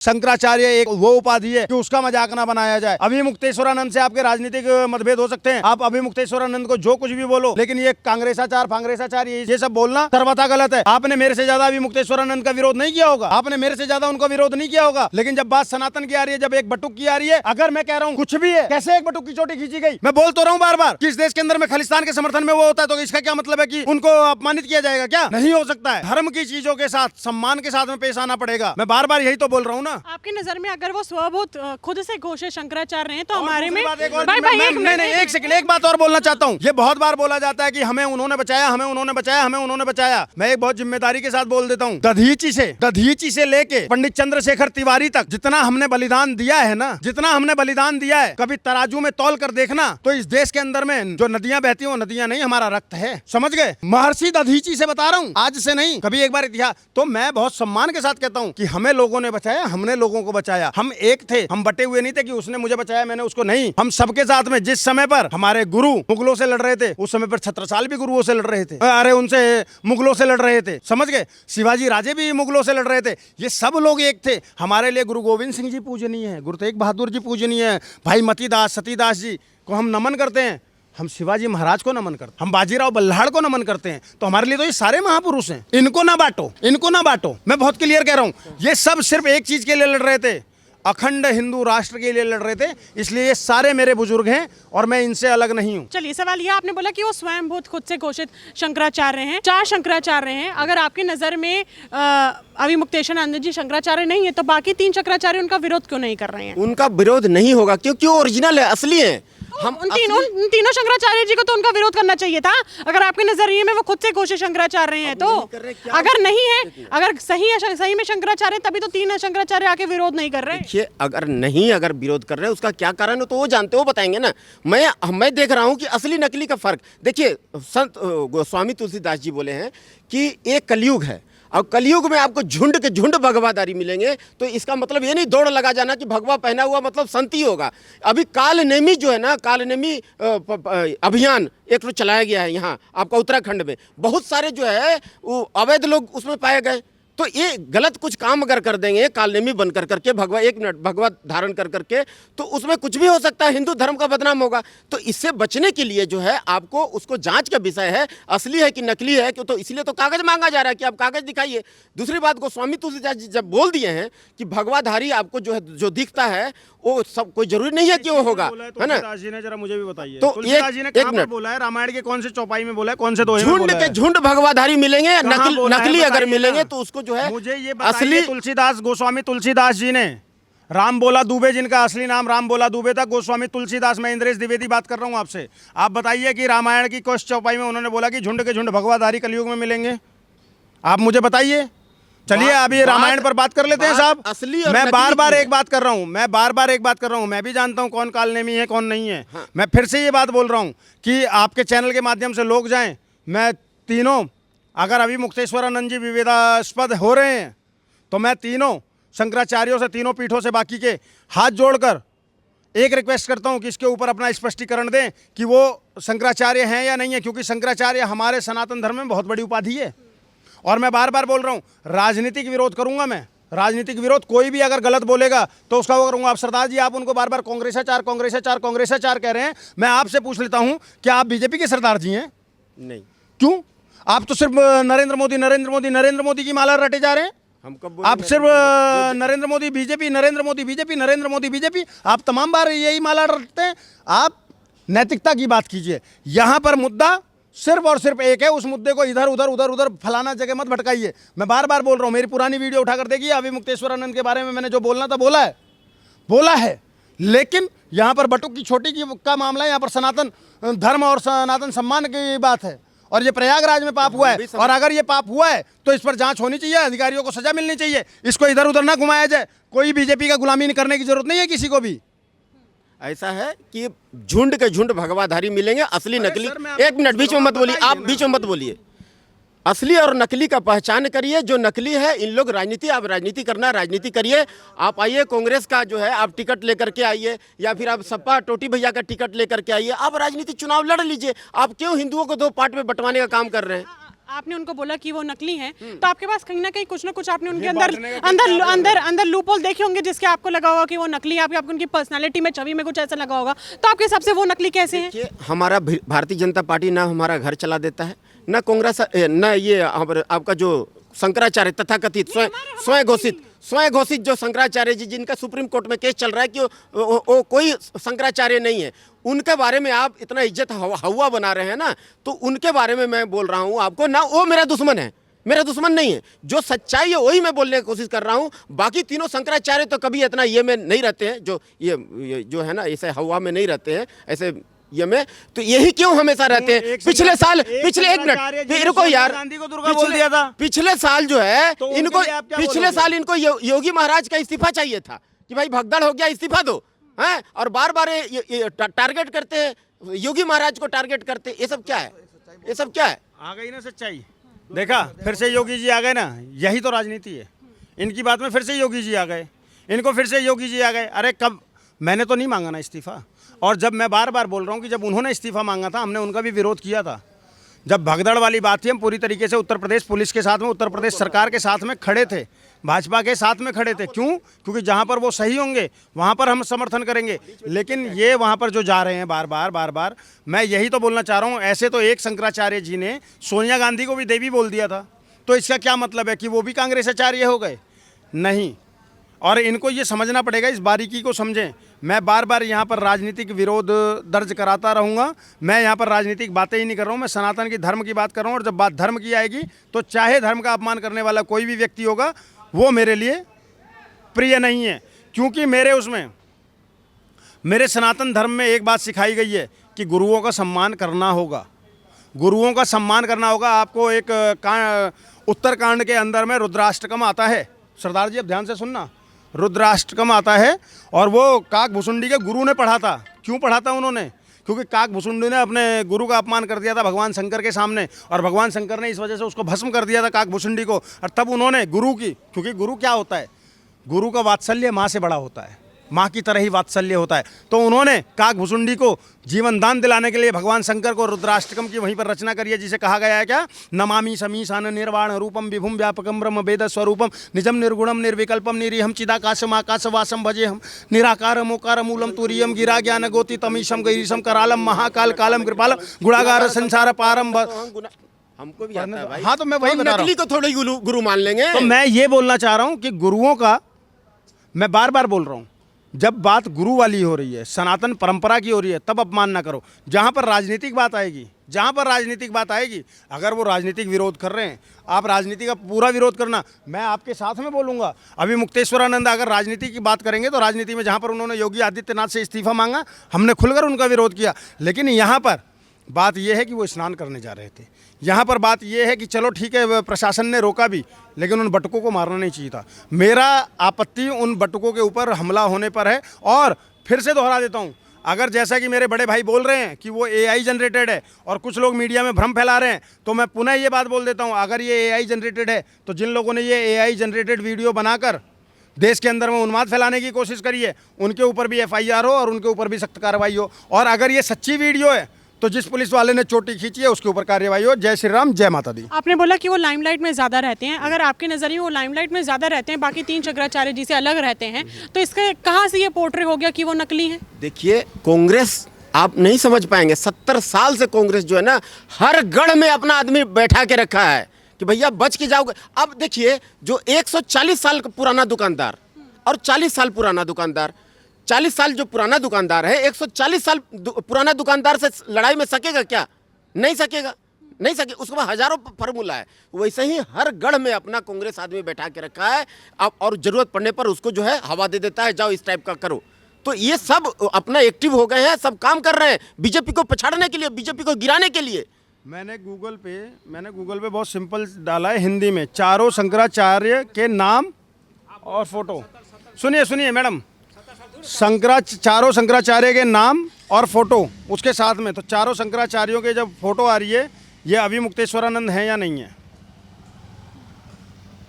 शंकराचार्य एक वो उपाधि है कि उसका मजाक ना बनाया जाए। अभी मुक्तेश्वरानंद से आपके राजनीतिक मतभेद हो सकते हैं, आप अभी मुक्तेश्वरानंद को जो कुछ भी बोलो, लेकिन ये कांग्रेसाचार फांग्रेसाचार ये सब बोलना सर्वथा गलत है। आपने मेरे से ज्यादा अभी मुक्तेश्वरानंद का विरोध नहीं किया होगा, आपने मेरे से ज्यादा उनका विरोध नहीं किया होगा, लेकिन जब बात सनातन की आ रही है, जब एक बटुक की आ रही है, अगर मैं कह रहा हूँ कुछ भी है, कैसे एक बटुक की चोटी खींची गई, मैं बोल तो रहा हूँ बार बार कि इस देश के अंदर में खालिस्तान के समर्थन में वो होता है, तो इसका क्या मतलब है कि उनको अपमानित किया जाएगा? क्या नहीं हो सकता है। धर्म की चीजों के साथ सम्मान के साथ में पेश आना पड़ेगा। मैं बार बार यही तो बोल रहा हूँ ना। आपकी नजर में अगर वो स्वभूत खुद से घोषित शंकराचार्य हैं तो हमारे में एक सेकंड, एक बात और बोलना चाहता हूँ। ये बहुत बार बोला जाता है कि हमें उन्होंने बचाया, हमें उन्होंने बचाया, हमें उन्होंने बचाया। मैं एक बहुत जिम्मेदारी के साथ बोल देता हूँ, दधीची से लेके पंडित चंद्रशेखर तिवारी तक जितना हमने बलिदान दिया है ना, जितना हमने बलिदान दिया है, कभी तराजू में तौल कर देखना तो इस देश के अंदर में जो नदियां बहती हैं वो नदियां नहीं, हमारा रक्त है। समझ गए? महर्षि दधीची से बता रहा हूँ, आज से नहीं, कभी एक बार इतिहास। तो मैं बहुत सम्मान के साथ कहता हूँ कि हमें लोगों ने बचाया, हमने लोगों को बचाया। हम एक थे, हम बटे हुए नहीं थे कि उसने मुझे बचाया मैंने उसको, नहीं। हम सबके साथ में जिस समय पर हमारे गुरु मुगलों से लड़ रहे थे, उस समय पर छत्रसाल भी गुरुओं से लड़ रहे थे, अरे उनसे मुगलों से लड़ रहे थे। समझ गए? शिवाजी राजे भी मुगलों से लड़ रहे थे। ये सब लोग एक थे। हमारे लिए गुरु गोविंद सिंह जी पूजनीय है, गुरु तेग बहादुर जी पूजनीय है, भाई मतीदास सतीदास जी को हम नमन करते हैं, हम शिवाजी महाराज को नमन करते हैं, हम बाजीराव बल्लाड़ को नमन करते हैं। तो हमारे लिए तो ये सारे महापुरुष हैं। इनको ना बांटो, इनको ना बांटो। मैं बहुत क्लियर कह रहा हूँ, ये सब सिर्फ एक चीज के लिए लड़ रहे थे, अखंड हिंदू राष्ट्र के लिए लड़ रहे थे। इसलिए ये सारे मेरे बुजुर्ग हैं और मैं इनसे अलग नहीं हूँ। चलिए, सवाल यह, आपने बोला कि वो स्वयंभूत खुद से घोषित शंकराचार्य हैं, 4 शंकराचार्य हैं। अगर आपकी नजर में अभी मुक्तेश्वरानंद जी शंकराचार्य नहीं है, तो बाकी 3 शंकराचार्य उनका विरोध क्यों नहीं कर रहे हैं? उनका विरोध नहीं होगा क्योंकि वो ओरिजिनल है, असली है। हम उन तीनों शंकराचार्य जी को तो उनका विरोध करना चाहिए था। अगर आपके नजरिए में वो खुद से घोषित शंकराचार्य हैं तो, अगर नहीं है, अगर सही में शंकराचार्य, तभी तो 3 शंकराचार्य आके विरोध नहीं कर रहे। देखिए, अगर विरोध कर रहे हैं उसका क्या कारण है तो वो जानते, वो बताएंगे ना। मैं देख रहा हूँ कि असली नकली का फर्क। देखिए, संत गोस्वामी तुलसीदास जी बोले हैं कि एक कलयुग है और कलयुग में आपको झुंड के झुंड भगवाधारी मिलेंगे। तो इसका मतलब ये नहीं दौड़ लगा जाना कि भगवा पहना हुआ मतलब संत ही होगा। अभी कालनेमी जो है ना, कालनेमी अभियान एक तो चलाया गया है यहाँ आपका उत्तराखंड में। बहुत सारे जो है वो अवैध लोग उसमें पाए गए। तो ये गलत कुछ काम अगर कर देंगे, कालनेमी बन कर करके, भगवा धारण कर करके, तो उसमें कुछ भी हो सकता है, हिंदू धर्म का बदनाम होगा। तो इससे बचने के लिए जो है आपको उसको जांच का विषय है, असली है कि नकली है। तो इसलिए तो कागज मांगा जा रहा है कि आप कागज दिखाइए। दूसरी बात, गोस्वामी तुलसीदास जी जब बोल दिए हैं कि भगवाधारी आपको जो है जो दिखता है वो सब कोई जरूरी नहीं है कि वो होगा, है ना? जरा मुझे भी बताइए, तो एक मिनट बोला है, रामायण के कौन से चौपाई में बोला है, कौन से दोहे में झुंड बोला है? के झुंड भगवाधारी मिलेंगे, नकली अगर मिलेंगे तो उसको जो है मुझे ये असली तुलसीदास, गोस्वामी तुलसीदास जी ने राम बोला दुबे, जिनका असली नाम राम बोला दुबे था, गोस्वामी तुलसीदास। मैं इंद्रेश द्विवेदी बात कर रहा हूँ आपसे। आप बताइए कि रामायण की कौन चौपाई में उन्होंने बोला कि झुंड के झुंड भगवाधारी कलयुग में मिलेंगे? आप मुझे बताइए। चलिए अभी रामायण पर बात कर लेते हैं साहब। मैं बार बार एक बात कर रहा हूँ, मैं भी जानता हूँ कौन कालनेमी है कौन नहीं है। हाँ। मैं फिर से ये बात बोल रहा हूँ कि आपके चैनल के माध्यम से लोग जाएं, मैं तीनों, अगर अभी मुक्तेश्वरानंद जी विवादास्पद हो रहे हैं तो मैं तीनों शंकराचार्यों से, तीनों पीठों से बाकी के हाथ जोड़कर एक रिक्वेस्ट करता हूं कि इसके ऊपर अपना स्पष्टीकरण दें कि वो शंकराचार्य हैं या नहीं है, क्योंकि शंकराचार्य हमारे सनातन धर्म में बहुत बड़ी उपाधि है। और मैं बार बार बोल रहा हूं, राजनीतिक विरोध करूंगा मैं, राजनीतिक विरोध। कोई भी अगर गलत बोलेगा तो उसका वो करूंगा। अब सरदार जी, आप उनको बार बार कांग्रेसाचार कह रहे हैं। मैं आपसे पूछ लेता हूं, क्या आप बीजेपी के सरदार जी हैं? नहीं। क्यों? आप तो सिर्फ नरेंद्र मोदी की माला रटे जा रहे हैं। आप सिर्फ नरेंद्र मोदी बीजेपी, आप तमाम बार यही माला रटते हैं। आप नैतिकता की बात कीजिए। यहाँ पर मुद्दा सिर्फ और सिर्फ एक है, उस मुद्दे को इधर उधर फलाना जगह मत भटकाइए। मैं बार बार बोल रहा हूँ, मेरी पुरानी वीडियो उठाकर देखिए। अभी मुक्तेश्वरानंद के बारे में मैंने जो बोलना था बोला है, लेकिन यहाँ पर बटुक की छोटी का मामला है। यहाँ पर सनातन धर्म और सनातन सम्मान की बात है, और ये प्रयागराज में पाप हुआ है। और अगर ये पाप हुआ है तो इस पर जांच होनी चाहिए, अधिकारियों को सजा मिलनी चाहिए। इसको इधर उधर ना घुमाया जाए। कोई बीजेपी का गुलामी करने की जरूरत नहीं है किसी को भी। ऐसा है कि झुंड के झुंड भगवाधारी मिलेंगे, असली नकली। एक मिनट, बीच में मत बोलिए, आप बीच में मत बोलिए। असली और नकली का पहचान करिए। जो नकली है, इन लोग आप राजनीति करना, राजनीति करिए। आप आइए, कांग्रेस का जो है आप टिकट लेकर के आइए, या फिर आप सपा टोटी भैया का टिकट लेकर के आइए। आप राजनीति चुनाव लड़ लीजिए। आप क्यों हिंदुओं को 2 पार्ट में बंटवाने का काम कर रहे हैं? आपने उनको बोला कि वो नकली हैं, तो आपके पास कहीं ना कहीं कुछ ना कुछ आपने उनके अंदर बांटने का अंदर क्या अंदर अंदर लूपहोल देखे होंगे जिसके आपको लगा होगा कि वो नकली है। आपको उनकी पर्सनालिटी में, छवि में कुछ ऐसा लगा होगा, तो आपके हिसाब से वो नकली कैसे हैं? कि हमारा भारतीय जनता पार्टी ना हमारा घर चला देता है, ना कांग्रेस, ना ये आपका जो शंकराचार्य तथाकथित स्वयं घोषित जो शंकराचार्य जी जिनका सुप्रीम कोर्ट में केस चल रहा है कि वो कोई शंकराचार्य नहीं है, उनके बारे में आप इतना इज्जत हवा बना रहे हैं ना, तो उनके बारे में मैं बोल रहा हूँ आपको ना, वो मेरा दुश्मन है, मेरा दुश्मन नहीं है। जो सच्चाई है वही मैं बोलने की कोशिश कर रहा हूँ। बाकी तीनों शंकराचार्य तो कभी इतना ये में नहीं रहते हैं, जो ये जो है ना ऐसे हवा में नहीं रहते हैं, ऐसे ये में, तो यही क्यों हमेशा रहते हैं? पिछले साल, पिछले एक मिनट इनको यार, गांधी को दुर्गा बोल दिया था। पिछले साल जो है तो इनको, उनके लिए आप क्या पिछले बोलोगे? साल इनको योगी महाराज का इस्तीफा चाहिए था कि भाई भगदड़ हो गया, इस्तीफा दो, हैं? और बार बार ये टारगेट करते हैं, योगी महाराज को टारगेट करते हैं। ये सब क्या है? ये सब क्या है? आ गई ना सच्चाई, देखा फिर से योगी जी आ गए ना, यही तो राजनीति है। इनकी बात में फिर से योगी जी आ गए, इनको फिर से योगी जी आ गए। अरे कब, मैंने तो नहीं मांगा ना इस्तीफा, और जब मैं बार बार बोल रहा हूँ कि जब उन्होंने इस्तीफा मांगा था हमने उनका भी विरोध किया था। जब भगदड़ वाली बात थी हम पूरी तरीके से उत्तर प्रदेश पुलिस के साथ में, उत्तर प्रदेश सरकार के साथ में खड़े थे, भाजपा के साथ में खड़े थे। क्यों? क्योंकि जहाँ पर वो सही होंगे वहाँ पर हम समर्थन करेंगे। लेकिन ये वहाँ पर जो जा रहे हैं बार बार, मैं यही तो बोलना चाह रहा हूँ। ऐसे तो एक शंकराचार्य जी ने सोनिया गांधी को भी देवी बोल दिया था, तो इसका क्या मतलब है कि वो भी कांग्रेस आचार्य हो गए? नहीं। और इनको ये समझना पड़ेगा, इस बारीकी को समझें। मैं बार बार यहाँ पर राजनीतिक विरोध दर्ज कराता रहूँगा। मैं यहाँ पर राजनीतिक बातें ही नहीं कर रहा हूँ, मैं सनातन की धर्म की बात कर रहा हूँ। और जब बात धर्म की आएगी तो चाहे धर्म का अपमान करने वाला कोई भी व्यक्ति होगा वो मेरे लिए प्रिय नहीं है। क्योंकि मेरे सनातन धर्म में एक बात सिखाई गई है कि गुरुओं का सम्मान करना होगा, गुरुओं का सम्मान करना होगा। आपको एक उत्तरकांड के अंदर में रुद्राष्टकम आता है, सरदार जी अब ध्यान से सुनना, रुद्राष्टकम आता है और वो काक भुसुंडी के गुरु ने पढ़ा था। क्यों पढ़ा था उन्होंने? क्योंकि काक भुसुंडी ने अपने गुरु का अपमान कर दिया था भगवान शंकर के सामने, और भगवान शंकर ने इस वजह से उसको भस्म कर दिया था काक भुसुंडी को। और तब उन्होंने गुरु की, क्योंकि गुरु क्या होता है, गुरु का वात्सल्य माँ से बड़ा होता है, माँ की तरह ही वात्सल्य होता है। तो उन्होंने काक भुसुंडी को जीवन दान दिलाने के लिए भगवान शंकर को रुद्राष्टकम की वहीं पर रचना करी है, जिसे कहा गया है क्या? नमामि समीशान निर्वाण रूपम विभुम व्यापकम ब्रह्म वेद स्वरूपम निजम निर्गुणम निर्विकल्पम निरीहम चिदाकाशम आकाशवासम भजे हम निराकारम ओकार मूलम तुरीयम गिरा ज्ञान गोति तमीशम गरीशम करालम महाकाल कालम कृपालम गुणागार संसार पारम। हमको भी आता है भाई। हाँ तो मैं वही बता रहा नकली हूँ, को थोड़ी गुरु मान लेंगे। तो मैं ये बोलना चाह रहा हूँ कि गुरुओं का, मैं बार बार बोल रहा हूँ, जब बात गुरु वाली हो रही है, सनातन परंपरा की हो रही है, तब अपमान ना करो। जहाँ पर राजनीतिक बात आएगी, जहाँ पर राजनीतिक बात आएगी, अगर वो राजनीतिक विरोध कर रहे हैं, आप राजनीति का पूरा विरोध करना, मैं आपके साथ में बोलूँगा। अभी मुक्तेश्वरानंद अगर राजनीति की बात करेंगे तो राजनीति में जहाँ पर उन्होंने योगी आदित्यनाथ से इस्तीफा मांगा, हमने खुलकर उनका विरोध किया। लेकिन यहाँ पर बात यह है कि वो स्नान करने जा रहे थे। यहाँ पर बात यह है कि चलो ठीक है, प्रशासन ने रोका भी, लेकिन उन बटुकों को मारना नहीं चाहिए था। मेरा आपत्ति उन बटुकों के ऊपर हमला होने पर है। और फिर से दोहरा देता हूँ, अगर जैसा कि मेरे बड़े भाई बोल रहे हैं कि वो AI जनरेटेड है और कुछ लोग मीडिया में भ्रम फैला रहे हैं, तो मैं पुनः ये बात बोल देता हूँ, अगर ये AI जनरेटेड है तो जिन लोगों ने ये AI जनरेटेड वीडियो बनाकर देश के अंदर में उन्माद फैलाने की कोशिश करी है, उनके ऊपर भी FIR हो और उनके ऊपर भी सख्त कार्रवाई हो। और अगर ये सच्ची वीडियो है तो जिस पुलिस वाले ने चोटी खींची है उसके ऊपर कार्रवाई हो। जय श्री राम, जय माता दी। आपने बोला कि वो लाइमलाइट में ज़्यादा रहते हैं, अगर आपके नज़रिए वो लाइमलाइट में ज़्यादा रहते हैं, बाकी तीन शंकराचार्य जी से अलग रहते हैं, तो इसके कहाँ से ये पोर्ट्रे हो गया कि वो नकली हैं? देखिए, कांग्रेस आप नहीं समझ पाएंगे, 70 साल से कांग्रेस जो है ना, हर गढ़ में अपना आदमी बैठा के रखा है कि भैया बच के जाओगे। अब देखिए, जो 140 साल पुराना दुकानदार और 40 साल पुराना दुकानदार, 40 साल जो पुराना दुकानदार है, 140 साल पुराना दुकानदार से लड़ाई में सकेगा क्या? नहीं सकेगा, नहीं सके। उसके बाद हजारों फार्मूला है। वैसे ही हर गढ़ में अपना कांग्रेस आदमी बैठा के रखा है, अब और जरूरत पड़ने पर उसको जो है हवा दे देता है, जाओ इस टाइप का करो। तो ये सब अपना एक्टिव हो गए हैं, सब काम कर रहे हैं बीजेपी को पछाड़ने के लिए, बीजेपी को गिराने के लिए। मैंने गूगल पे बहुत सिंपल डाला है हिंदी में, चारों शंकराचार्य के नाम और फोटो। सुनिए मैडम, चारों शंकराचार्य के नाम और फोटो उसके साथ में, तो चारों शंकराचार्यों के जब फोटो आ रही है, ये अभी मुक्तेश्वरानंद है या नहीं है?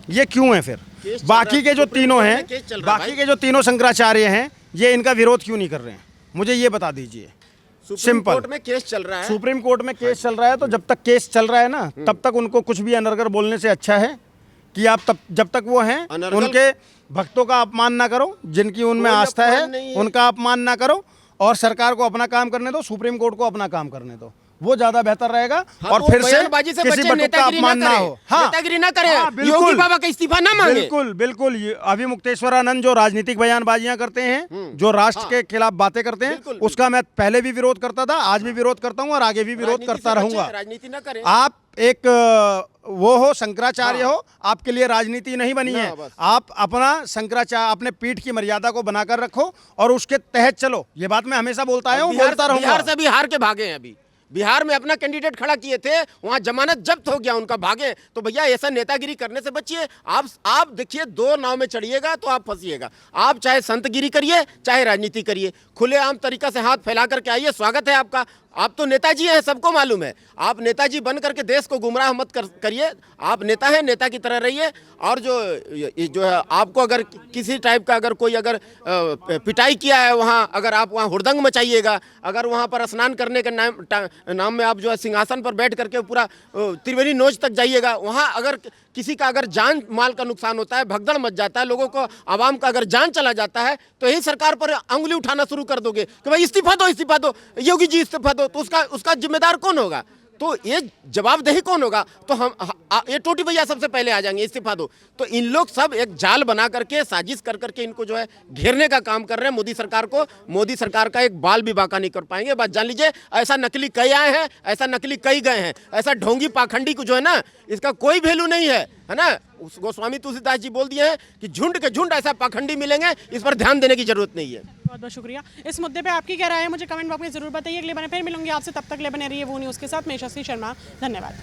ये क्यों है फिर? बाकी के जो तीनों हैं, बाकी के जो तीनों शंकराचार्य हैं, ये इनका विरोध क्यों नहीं कर रहे हैं? मुझे ये बता दीजिए। Supreme simple. कोर्ट में केस चल रहा है। सुप्रीम कोर्ट में केस चल रहा है, तो जब तक केस चल रहा है ना, तब तक उनको कुछ भी अनर्गल बोलने से अच्छा है कि आप तब जब तक वो हैं अनर्गल- उनके भक्तों का अपमान ना करो, जिनकी उनमें कोई आस्था अपमान है नहीं है। उनका अपमान ना करो, और सरकार को अपना काम करने दो, सुप्रीम कोर्ट को अपना काम करने दो, वो ज्यादा बेहतर रहेगा। हाँ, और तो फिर से बयानबाजी से किसी बच्चे बटुक का नेतागिरी अपमान ना ना करें। हो। हाँ, नेतागिरी ना करें। हाँ, बिल्कुल। योगी बाबा का इस्तीफा ना मांगे। बिल्कुल बिल्कुल। ये अभी मुक्तेश्वरानंद जो राजनीतिक बयानबाजियां करते हैं, जो राष्ट्र के खिलाफ बातें करते हैं, बिल्कुल, उसका मैं पहले भी विरोध करता था, आज भी विरोध करता हूं और आगे भी विरोध राजनीति करता से बच्चे रहूंगा। राजनीति ना करें। आप एक वो हो, शंकराचार्य हो, आपके लिए राजनीति नहीं बनी ना, है। बस। आप अपना शंकराचार्य अपने पीठ की मर्यादा को बनाकर रखो और उसके तहत चलो। ये बात मैं हमेशा बोलता आया हूं, बोलता रहूंगा। बिहार से भी हार के भागे हैं अभी। बिहार में अपना कैंडिडेट खड़ा किए थे, वहां जमानत जब्त हो गया उनका, भागे। तो भैया ऐसा नेतागिरी करने से बचिए। आप देखिए, दो नाव में चढ़िएगा तो आप फंसिएगा। आप चाहे संतगिरी करिए, चाहे राजनीति करिए, खुलेआम तरीका से हाथ फैला करके आइए, स्वागत है आपका। आप तो नेताजी हैं, सबको मालूम है। आप नेताजी बन करके देश को गुमराह मत करिए। आप नेता हैं, नेता की तरह रहिए। और जो है, आपको अगर किसी टाइप का अगर कोई अगर पिटाई किया है वहाँ, अगर आप वहाँ हुड़दंग मचाइएगा, अगर वहाँ पर स्नान करने के नाम में आप जो है सिंहासन पर बैठ करके पूरा त्रिवेणी नोच तक जाइएगा, वहाँ अगर किसी का अगर जान माल का नुकसान होता है, भगदड़ मच जाता है, लोगों को, आवाम का अगर जान चला जाता है, तो यही सरकार पर अंगुली उठाना शुरू कर दोगे कि भाई इस्तीफा दो, योगी जी इस्तीफा दो। तो उसका जिम्मेदार कौन होगा? तो ये जवाबदेही कौन होगा? तो ये टोटी भैया सबसे पहले आ जाएंगे, इस्तीफा दो। तो इन लोग सब एक जाल बना करके, साजिश कर करके इनको जो है घेरने का काम कर रहे हैं मोदी सरकार को। मोदी सरकार का एक बाल भी बाका नहीं कर पाएंगे, बात जान लीजिए। ऐसा नकली कई आए हैं, ऐसा नकली कई गए हैं, ऐसा ढोंगी पाखंडी को जो है ना, इसका कोई वैल्यू नहीं है ना। उस गोस्वामी तुलसीदास जी बोल दिए हैं कि झुंड के झुंड ऐसा पाखंडी मिलेंगे, इस पर ध्यान देने की जरूरत नहीं है। बहुत बहुत शुक्रिया। इस मुद्दे पे आपकी क्या राय है, मुझे कमेंट बॉक्स में जरूर बताइए। अगले बने फिर मिलूंगी आपसे, तब तक ले बने रहिए वो न्यूज़ के साथ। मैं यशस्वी शर्मा, धन्यवाद।